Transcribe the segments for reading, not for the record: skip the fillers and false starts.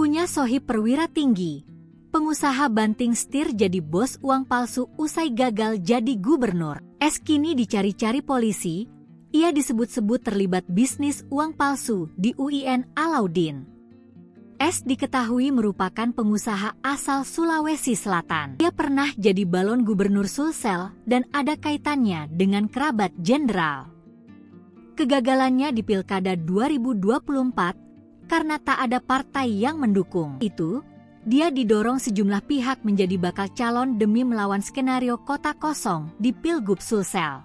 Punya sohib perwira tinggi. Pengusaha banting setir jadi bos uang palsu usai gagal jadi gubernur. S kini dicari-cari polisi. Ia disebut-sebut terlibat bisnis uang palsu di UIN Alauddin. S diketahui merupakan pengusaha asal Sulawesi Selatan. Ia pernah jadi balon gubernur Sulsel dan ada kaitannya dengan kerabat jenderal. Kegagalannya di Pilkada 2024 karena tak ada partai yang mendukung. Itu, dia didorong sejumlah pihak menjadi bakal calon demi melawan skenario kota kosong di Pilgub Sulsel.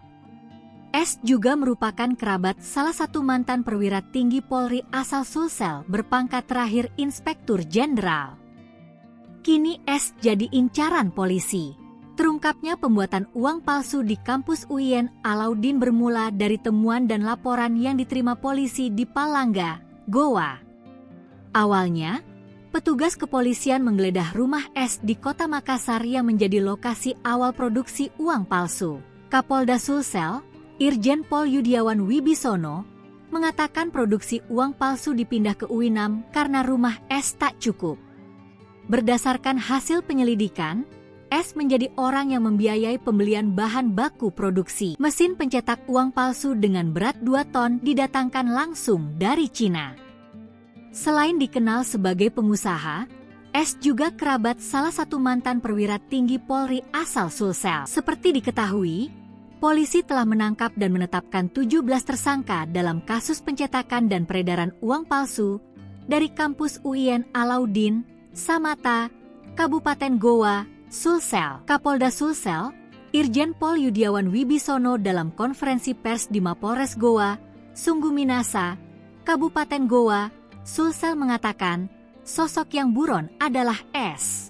S juga merupakan kerabat salah satu mantan perwira tinggi Polri asal Sulsel berpangkat terakhir Inspektur Jenderal. Kini S jadi incaran polisi. Terungkapnya pembuatan uang palsu di kampus UIN Alauddin bermula dari temuan dan laporan yang diterima polisi di Palangga, Goa. Awalnya, petugas kepolisian menggeledah rumah S di kota Makassar yang menjadi lokasi awal produksi uang palsu. Kapolda Sulsel, Irjen Pol Yudiawan Wibisono, mengatakan produksi uang palsu dipindah ke UINAM karena rumah S tak cukup. Berdasarkan hasil penyelidikan, S menjadi orang yang membiayai pembelian bahan baku produksi. Mesin pencetak uang palsu dengan berat 2 ton didatangkan langsung dari Cina. Selain dikenal sebagai pengusaha, S juga kerabat salah satu mantan perwira tinggi Polri asal Sulsel. Seperti diketahui, polisi telah menangkap dan menetapkan 17 tersangka dalam kasus pencetakan dan peredaran uang palsu dari kampus UIN Alauddin, Samata, Kabupaten Goa, Sulsel. Kapolda Sulsel, Irjen Pol Yudiawan Wibisono dalam konferensi pers di Mapolres Goa, Sungguh Minasa, Kabupaten Goa, Sulsel mengatakan, sosok yang buron adalah S.